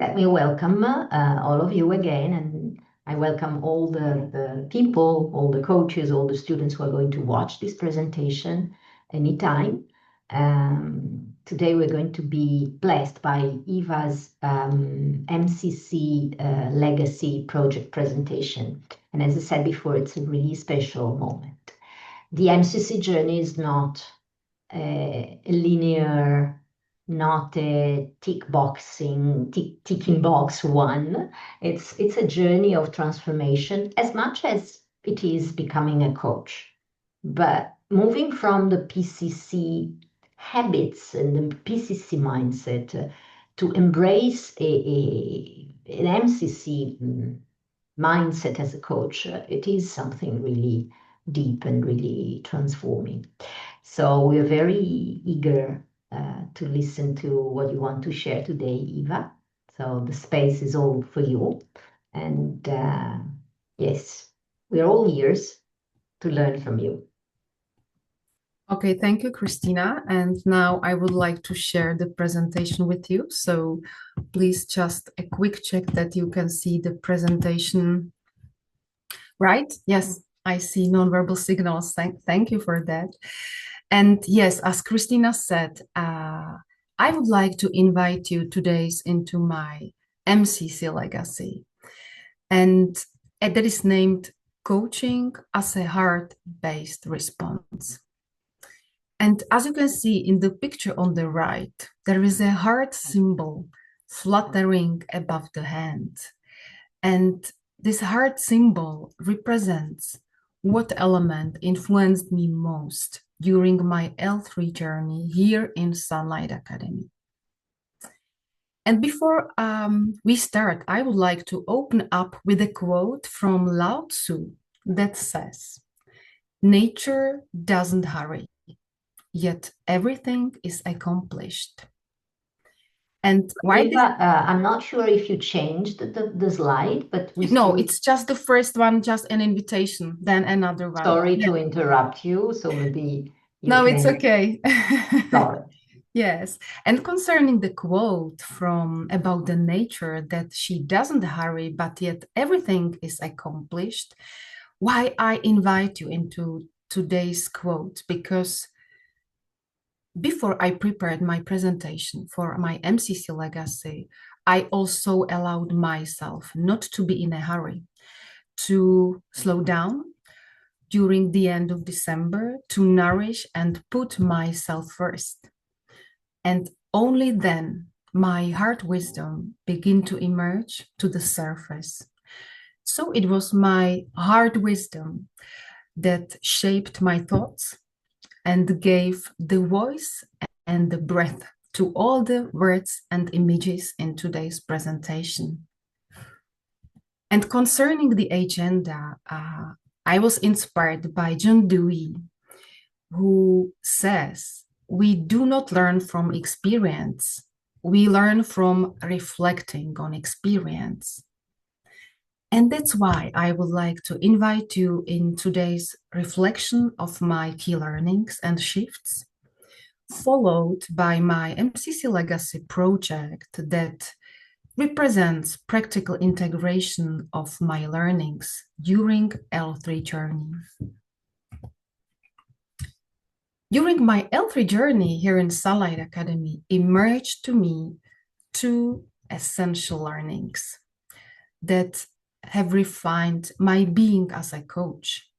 let me welcome all of you again, and I welcome all the people, all the coaches, all the students who are going to watch this presentation anytime. Today we're going to be blessed by Iva's MCC Legacy Project presentation. And as I said before, it's a really special moment. The MCC journey is not a linear, not a ticking box one. It's a journey of transformation as much as it is becoming a coach. But moving from the PCC habits and the PCC mindset to embrace an MCC mindset as a coach, it is something really deep and really transforming. So we're very eager to listen to what you want to share today, Iva. So the space is all for you. And yes, we're all ears to learn from you. Okay, thank you, Christina. And now I would like to share the presentation with you. So please just a quick check that you can see the presentation. Right? Yes, I see nonverbal signals. Thank you for that. And yes, as Christina said, I would like to invite you today into my MCC legacy. And that is named Coaching as a Heart-Based Response. And as you can see in the picture on the right, there is a heart symbol fluttering above the hand. And this heart symbol represents what element influenced me most during my L3 journey here in Sunlight Academy. And before we start, I would like to open up with a quote from Lao Tzu that says, "Nature doesn't hurry, yet everything is accomplished." And why Eva, I'm not sure if you changed the slide, but no, it's just the first one, just an invitation, then another one. Sorry to interrupt you, so maybe you No, can... it's okay. Sorry. Yes, and concerning the quote from about the nature that she doesn't hurry, but yet everything is accomplished, why I invite you into today's quote, because before I prepared my presentation for my MCC legacy, I also allowed myself not to be in a hurry, to slow down during the end of December, to nourish and put myself first. And only then my heart wisdom began to emerge to the surface. So it was my heart wisdom that shaped my thoughts and gave the voice and the breath to all the words and images in today's presentation. And concerning the agenda, I was inspired by John Dewey, who says, "We do not learn from experience, we learn from reflecting on experience." And that's why I would like to invite you in today's reflection of my key learnings and shifts, followed by my MCC Legacy project that represents practical integration of my learnings during L3 journey. During my L3 journey here in Sunlight Academy, emerged to me two essential learnings that have refined my being as a coach.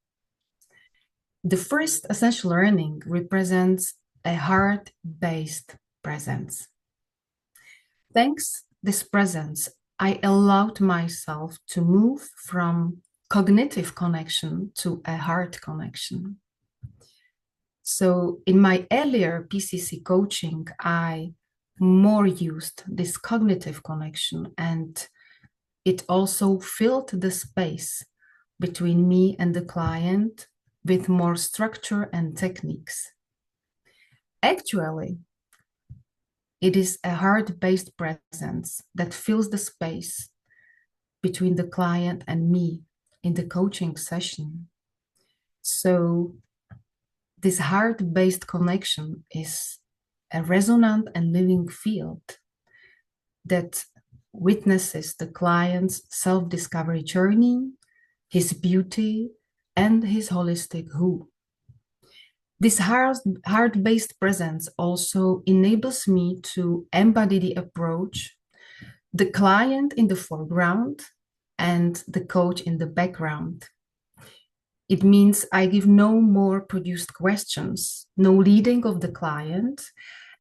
The first essential learning represents a heart-based presence. Thanks this presence, I allowed myself to move from cognitive connection to a heart connection. So in my earlier PCC coaching, I more used this cognitive connection, and it also filled the space between me and the client with more structure and techniques. Actually, it is a heart-based presence that fills the space between the client and me in the coaching session. So this heart-based connection is a resonant and living field that witnesses the client's self-discovery journey, his beauty, and his holistic who. This heart-based presence also enables me to embody the approach, the client in the foreground and the coach in the background. It means I give no more produced questions, no leading of the client,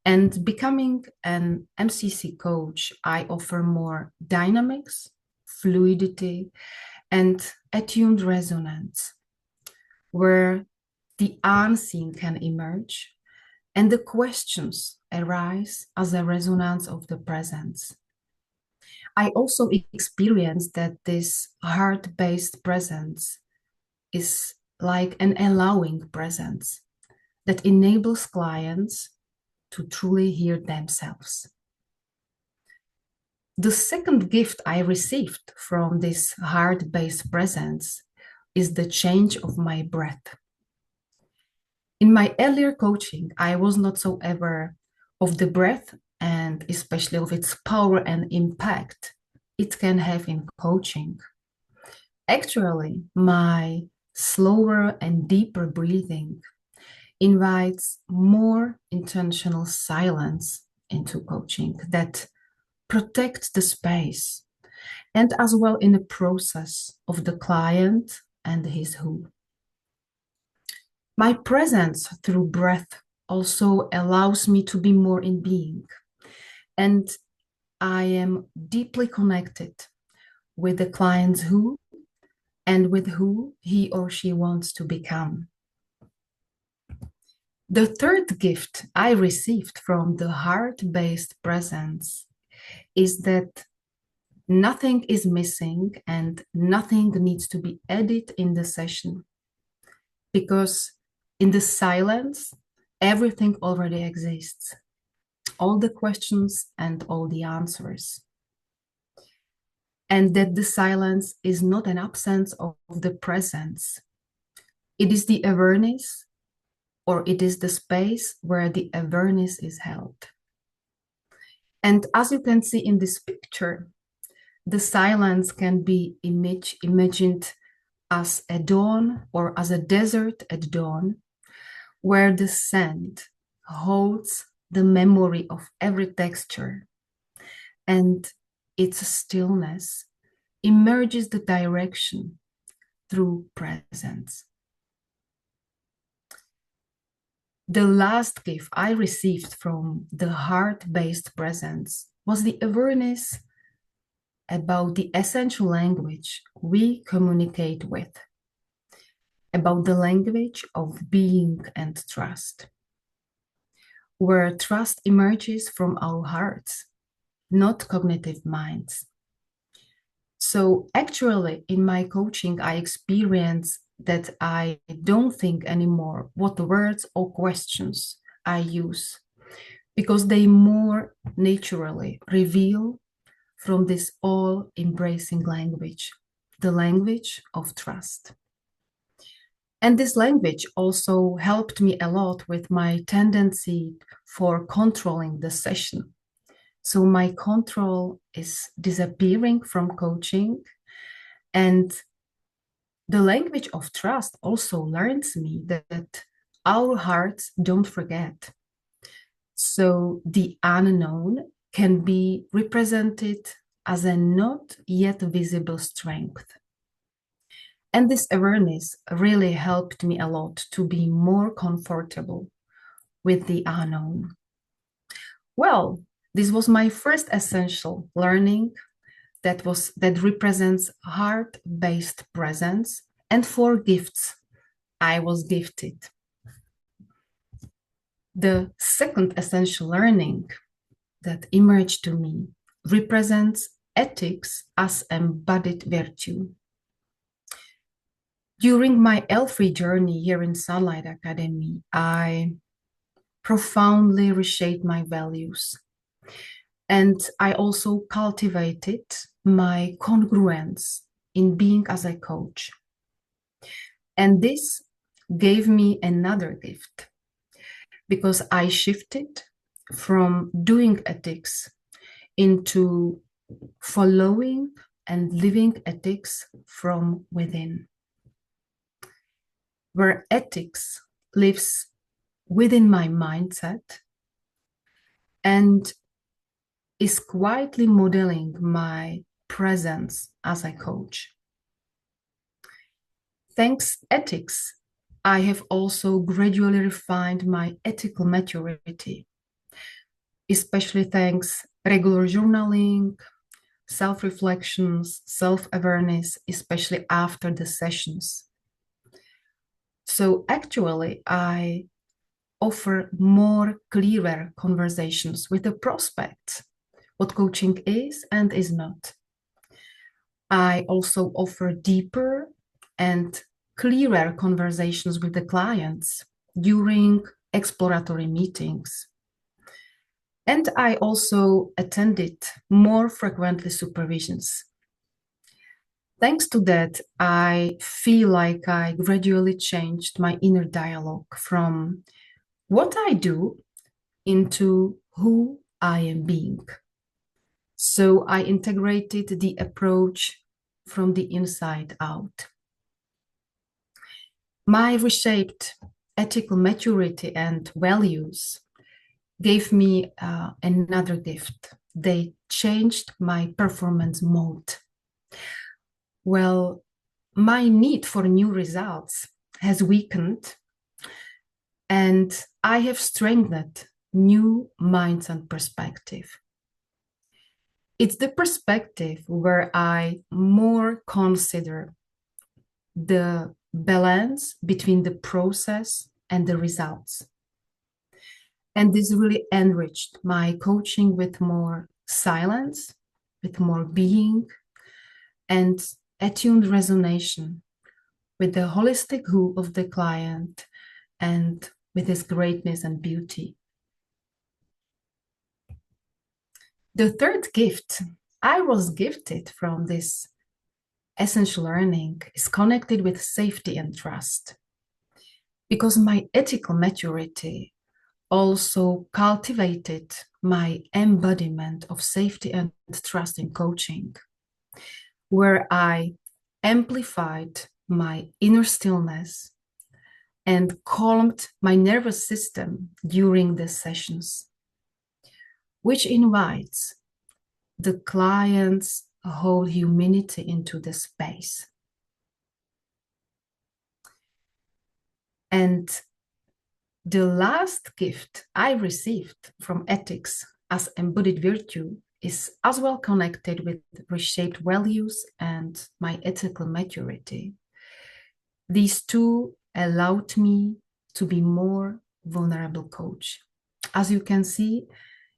and becoming an MCC coach, I offer more dynamics, fluidity, and attuned resonance, where the unseen can emerge and the questions arise as a resonance of the presence. I also experienced that this heart-based presence is like an allowing presence that enables clients to truly hear themselves. The second gift I received from this heart-based presence is the change of my breath. In my earlier coaching, I was not so aware of the breath and especially of its power and impact it can have in coaching. Actually, my slower and deeper breathing invites more intentional silence into coaching that protects the space and as well in the process of the client and his who. My presence through breath also allows me to be more in being, and I am deeply connected with the client's who and with who he or she wants to become. The third gift I received from the heart-based presence is that nothing is missing and nothing needs to be added in the session, because in the silence, everything already exists, all the questions and all the answers. And that the silence is not an absence of the presence. It is the awareness, or it is the space where the awareness is held. And as you can see in this picture, the silence can be imagined as a dawn or as a desert at dawn, where the sand holds the memory of every texture, and its stillness emerges the direction through presence. The last gift I received from the heart-based presence was the awareness about the essential language we communicate with, about the language of being and trust, where trust emerges from our hearts, not cognitive minds. So actually, in my coaching, I experience that I don't think anymore what words or questions I use, because they more naturally reveal from this all-embracing language, the language of trust. And this language also helped me a lot with my tendency for controlling the session. So my control is disappearing from coaching, and the language of trust also learns me that our hearts don't forget. So the unknown can be represented as a not yet visible strength. And this awareness really helped me a lot to be more comfortable with the unknown. Well, this was my first essential learning that represents heart-based presence, and 4 gifts I was gifted. The second essential learning that emerged to me represents ethics as embodied virtue. During my L3 journey here in Sunlight Academy, I profoundly reshaped my values. And I also cultivated my congruence in being as a coach. And this gave me another gift, because I shifted from doing ethics into following and living ethics from within, where ethics lives within my mindset and is quietly modeling my presence as a coach. Thanks ethics, I have also gradually refined my ethical maturity, especially thanks regular journaling, self-reflections, self-awareness, especially after the sessions. So actually, I offer more clearer conversations with the prospects, what coaching is and is not. I also offer deeper and clearer conversations with the clients during exploratory meetings. And I also attended more frequently supervisions. Thanks to that, I feel like I gradually changed my inner dialogue from what I do into who I am being. So I integrated the approach from the inside out. My reshaped ethical maturity and values gave me another gift. They changed my performance mode. Well, my need for new results has weakened, and I have strengthened new minds and perspective. It's the perspective where I more consider the balance between the process and the results. And this really enriched my coaching with more silence, with more being, and attuned resonation with the holistic who of the client and with his greatness and beauty. The third gift I was gifted from this essential learning is connected with safety and trust, because my ethical maturity also cultivated my embodiment of safety and trust in coaching, where I amplified my inner stillness and calmed my nervous system during the sessions, which invites the client's whole humanity into the space. And the last gift I received from ethics as embodied virtue is as well connected with reshaped values and my ethical maturity. These two allowed me to be more vulnerable coach. As you can see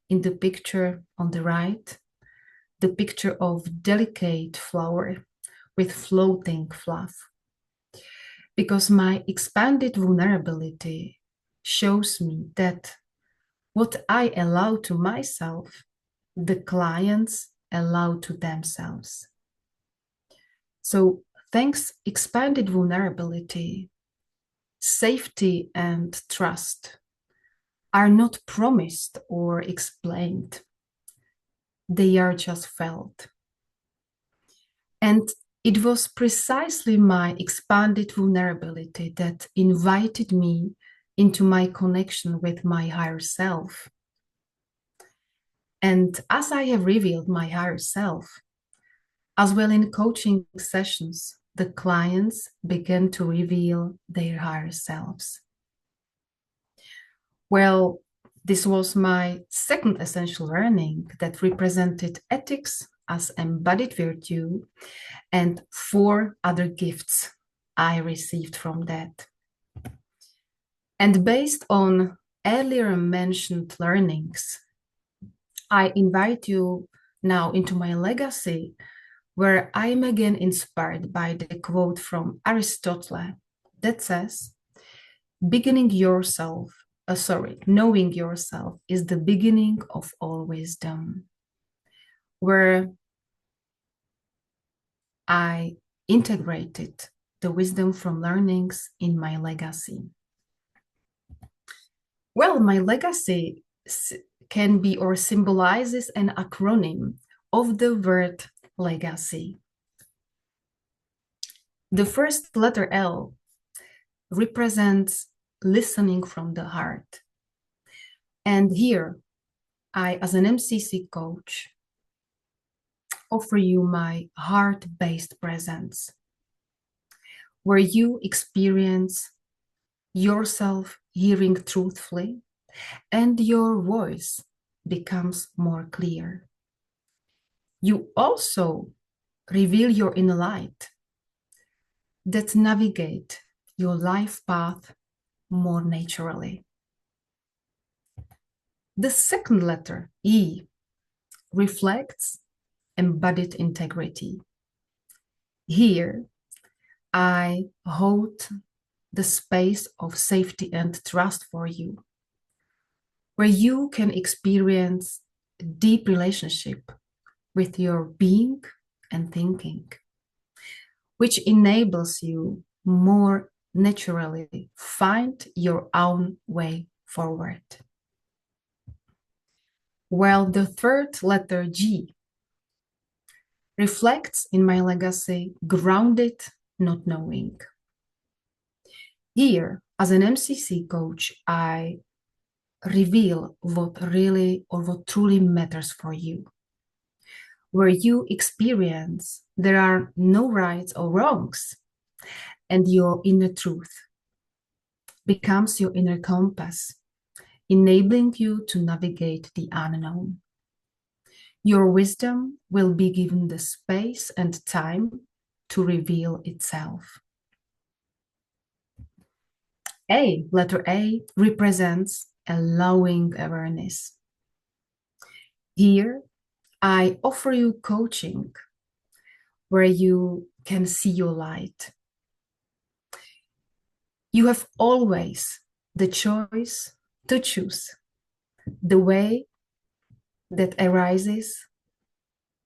in the picture on the right, the picture of delicate flower with floating fluff. Because my expanded vulnerability shows me that what I allow to myself, the clients allow to themselves. So thanks expanded vulnerability, safety and trust are not promised or explained. They are just felt. And it was precisely my expanded vulnerability that invited me into my connection with my higher self. And as I have revealed my higher self, as well in coaching sessions, the clients began to reveal their higher selves. Well, this was my second essential learning that represented ethics as embodied virtue and 4 other gifts I received from that. And based on earlier mentioned learnings, I invite you now into my legacy, where I am again inspired by the quote from Aristotle that says, knowing yourself is the beginning of all wisdom, where I integrated the wisdom from learnings in my legacy. Well, my legacy can be or symbolizes an acronym of the word legacy. The first letter L represents listening from the heart. And here, I, as an MCC coach, offer you my heart-based presence, where you experience yourself hearing truthfully and your voice becomes more clear. You also reveal your inner light that navigate your life path more naturally. The second letter, E, reflects embodied integrity. Here, I hold the space of safety and trust for you, where you can experience a deep relationship with your being and thinking, which enables you more naturally find your own way forward. While the third letter, G, reflects in my legacy, grounded, not knowing. Here, as an MCC coach, I reveal what really or what truly matters for you, where you experience there are no rights or wrongs, and your inner truth becomes your inner compass, enabling you to navigate the unknown. Your wisdom will be given the space and time to reveal itself. A, letter A, represents allowing awareness. Here, I offer you coaching where you can see your light. You have always the choice to choose the way that arises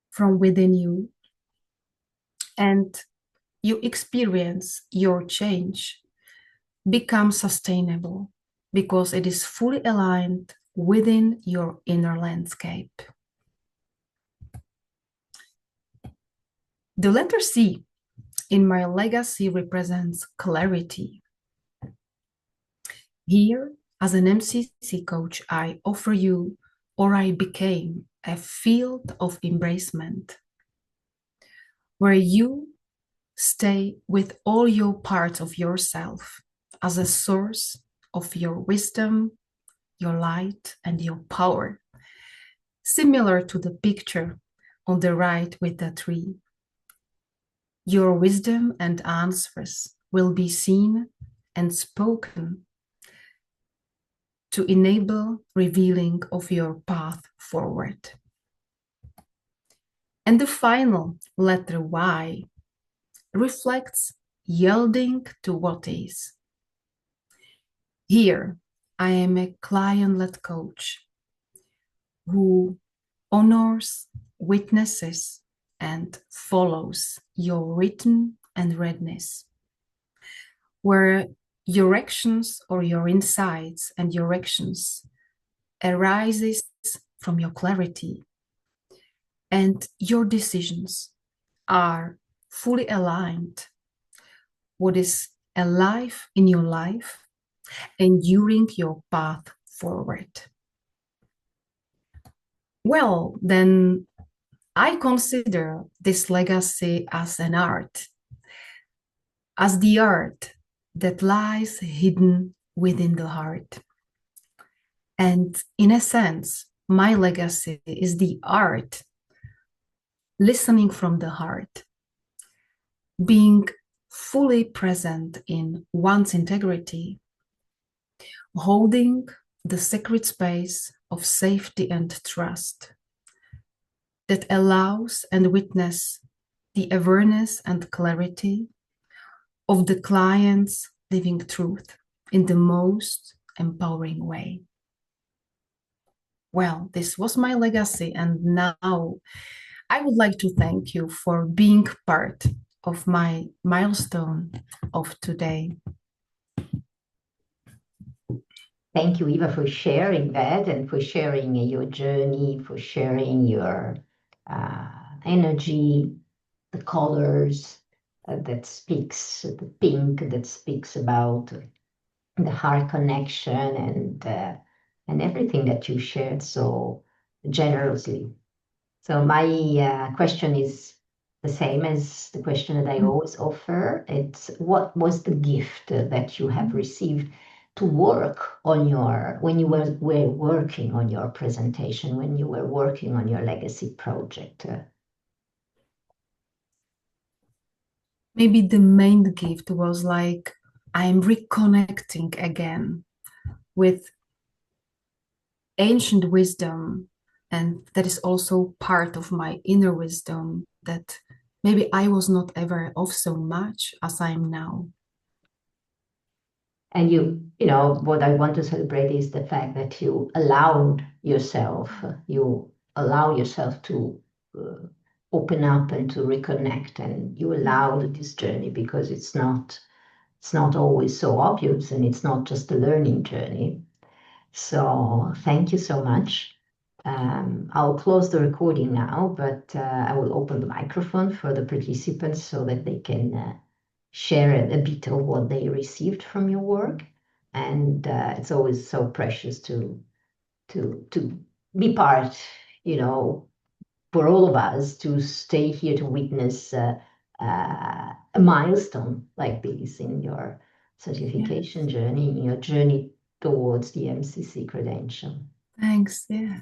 from within you, and you experience your change become sustainable because it is fully aligned within your inner landscape. The letter C in my legacy represents clarity. Here, as an MCC coach, I offer you, or I became, a field of embracement where you stay with all your parts of yourself as a source of your wisdom, your light, and your power, similar to the picture on the right with the tree. Your wisdom and answers will be seen and spoken to enable revealing of your path forward. And the final letter Y reflects yielding to what is. Here, I am a client-led coach who honors, witnesses, and follows your written and readiness, where your actions or your insights and your actions arises from your clarity, and your decisions are fully aligned what is alive in your life and during your path forward. Well, then I consider this legacy as an art, as the art that lies hidden within the heart. And in a sense, my legacy is the art listening from the heart, being fully present in one's integrity, holding the sacred space of safety and trust that allows and witness the awareness and clarity of the client's living truth in the most empowering way. Well, this was my legacy, and now I would like to thank you for being part of my milestone of today. Thank you, Iva, for sharing that and for sharing your journey, for sharing your energy, the colors that speaks, the pink that speaks about the heart connection and everything that you shared so generously. So my question is the same as the question that I always offer. It's what was the gift that you have received to work on when you were working on your presentation, when you were working on your legacy project? Maybe the main gift was like I'm reconnecting again with ancient wisdom, and that is also part of my inner wisdom that maybe I was not ever of so much as I am now. And you know, what I want to celebrate is the fact that you allow yourself to open up and to reconnect, and you allowed this journey because it's not always so obvious, and it's not just a learning journey. So thank you so much. I'll close the recording now, but I will open the microphone for the participants so that they can share a bit of what they received from your work. And it's always so precious to be part, you know, for all of us to stay here to witness a milestone like this in your certification journey, in your journey towards the MCC credential. Thanks. Yeah.